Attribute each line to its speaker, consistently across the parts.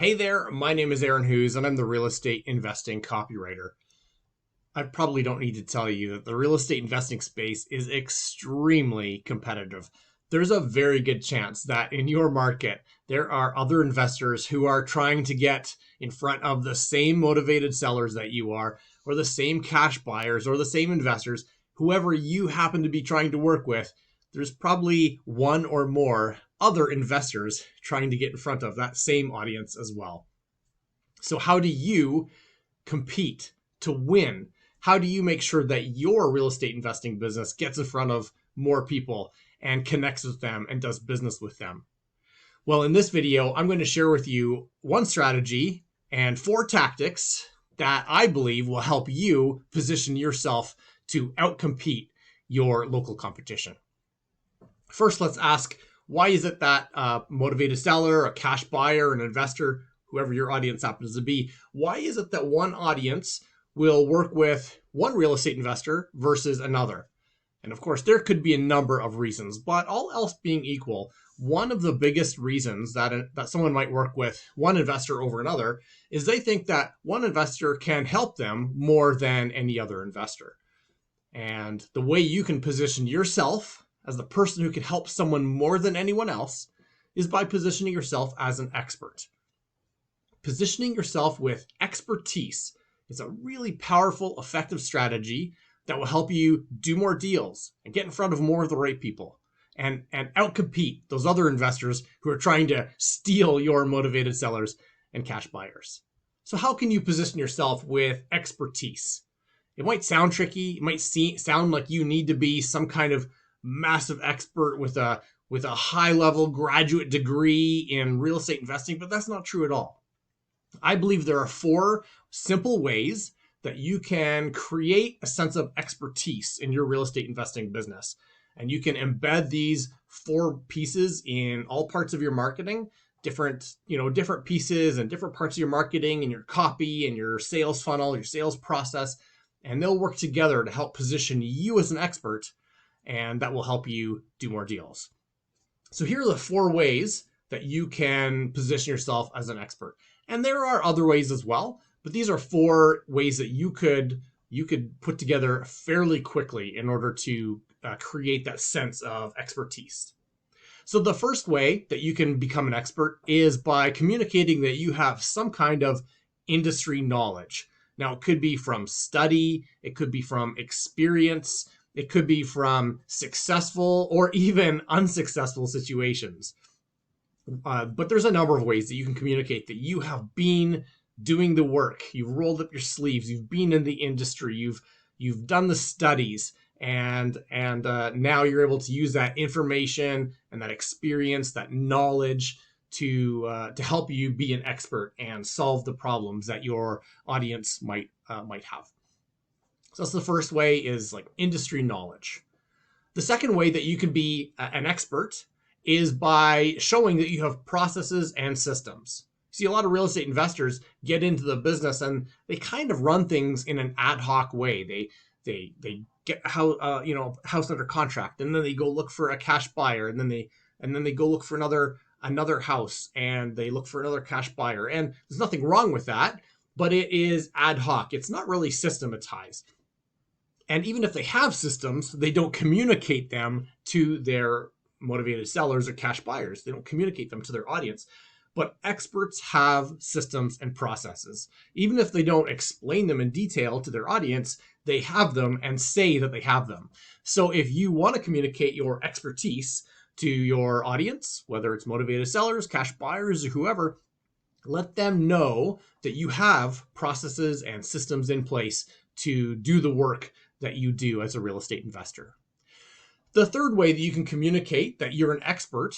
Speaker 1: Hey there, my name is Aaron Hughes, and I'm the real estate investing copywriter. I probably don't need to tell you that the real estate investing space is extremely competitive. There's a very good chance that in your market, there are other investors who are trying to get in front of the same motivated sellers that you are, or the same cash buyers, or the same investors, whoever you happen to be trying to work with. There's probably one or more other investors trying to get in front of that same audience as well. So how do you compete to win? How do you make sure that your real estate investing business gets in front of more people and connects with them and does business with them? Well, in this video, I'm going to share with you one strategy and 4 tactics that I believe will help you position yourself to outcompete your local competition. First, let's ask, why is it that a motivated seller, a cash buyer, an investor, whoever your audience happens to be, why is it that one audience will work with one real estate investor versus another? And of course, there could be a number of reasons, but all else being equal, one of the biggest reasons that someone might work with one investor over another is they think that one investor can help them more than any other investor. And the way you can position yourself as the person who can help someone more than anyone else is by positioning yourself as an expert. Positioning yourself with expertise is a really powerful, effective strategy that will help you do more deals and get in front of more of the right people and outcompete those other investors who are trying to steal your motivated sellers and cash buyers. So how can you position yourself with expertise? It might sound tricky. It might sound like you need to be some kind of massive expert with a high-level graduate degree in real estate investing, but that's not true at all. I believe there are 4 simple ways that you can create a sense of expertise in your real estate investing business. And you can embed these 4 pieces in all parts of your marketing, different pieces and different parts of your marketing and your copy and your sales funnel, your sales process, and they'll work together to help position you as an expert, and that will help you do more deals. So here are the 4 ways that you can position yourself as an expert. And there are other ways as well, but these are 4 ways that you could put together fairly quickly in order to create that sense of expertise. So the first way that you can become an expert is by communicating that you have some kind of industry knowledge. Now, it could be from study, it could be from experience, it could be from successful or even unsuccessful situations. But there's a number of ways that you can communicate that you have been doing the work. You've rolled up your sleeves. You've been in the industry. You've done the studies, and now you're able to use that information and that experience, that knowledge to help you be an expert and solve the problems that your audience might have. So that's the first way, is like industry knowledge. The second way that you can be an expert is by showing that you have processes and systems. See, a lot of real estate investors get into the business and they kind of run things in an ad hoc way. They get house under contract, and then they go look for a cash buyer, and then they go look for another house, and they look for another cash buyer. And there's nothing wrong with that, but it is ad hoc. It's not really systematized. And even if they have systems, they don't communicate them to their motivated sellers or cash buyers. They don't communicate them to their audience. But experts have systems and processes. Even if they don't explain them in detail to their audience, they have them and say that they have them. So if you want to communicate your expertise to your audience, whether it's motivated sellers, cash buyers, or whoever, let them know that you have processes and systems in place to do the work that you do as a real estate investor. The third way that you can communicate that you're an expert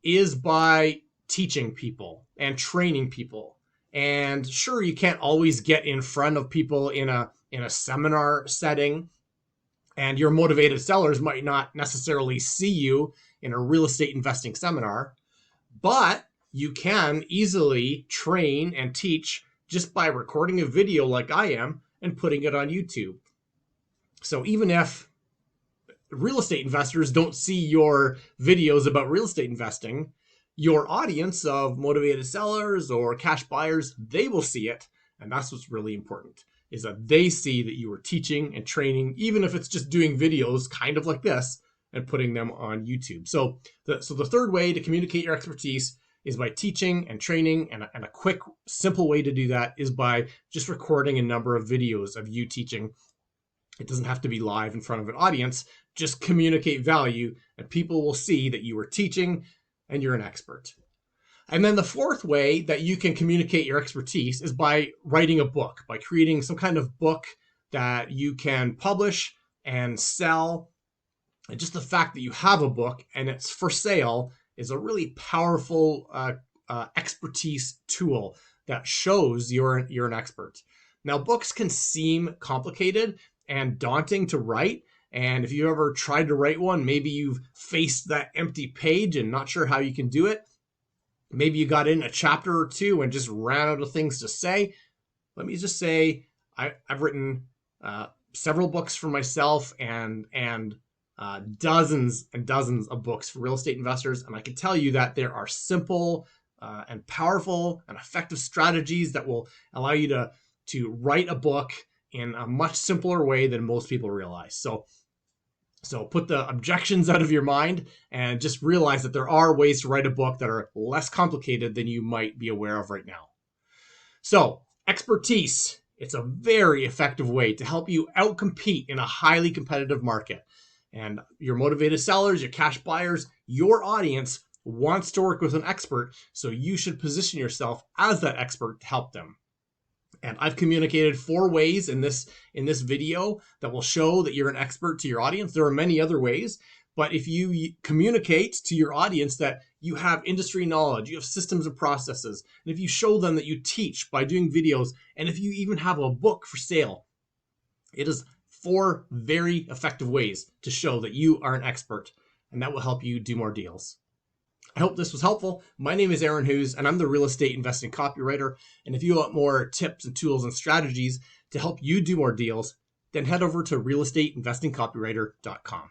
Speaker 1: is by teaching people and training people. And sure, you can't always get in front of people in a seminar setting, and your motivated sellers might not necessarily see you in a real estate investing seminar, but you can easily train and teach just by recording a video like I am and putting it on YouTube. So even if real estate investors don't see your videos about real estate investing, Your audience of motivated sellers or cash buyers, they will see it. And that's what's really important, is that they see that you are teaching and training, even if it's just doing videos kind of like this and putting them on YouTube. So the third way to communicate your expertise is by teaching and training. And a quick, simple way to do that is by just recording a number of videos of you teaching. It doesn't have to be live in front of an audience. Just communicate value, and people will see that you are teaching and you're an expert. And then the fourth way that you can communicate your expertise is by writing a book, by creating some kind of book that you can publish and sell. And just the fact that you have a book and it's for sale is a really powerful expertise tool that shows you're an expert. Now, books can seem complicated and daunting to write. And if you ever tried to write one, maybe you've faced that empty page and not sure how you can do it. Maybe you got in a chapter or two and just ran out of things to say. Let me just say, I've written several books for myself and dozens and dozens of books for real estate investors. And I can tell you that there are simple and powerful and effective strategies that will allow you to write a book in a much simpler way than most people realize. So put the objections out of your mind and just realize that there are ways to write a book that are less complicated than you might be aware of right now. So expertise, it's a very effective way to help you outcompete in a highly competitive market. And your motivated sellers, your cash buyers, your audience wants to work with an expert. So you should position yourself as that expert to help them. And I've communicated 4 ways in this video that will show that you're an expert to your audience. There are many other ways, but if you communicate to your audience that you have industry knowledge, you have systems and processes, and if you show them that you teach by doing videos, and if you even have a book for sale, it is 4 very effective ways to show that you are an expert, and that will help you do more deals. I hope this was helpful. My name is Aaron Hughes, and I'm the real estate investing copywriter. And if you want more tips and tools and strategies to help you do more deals, then head over to realestateinvestingcopywriter.com.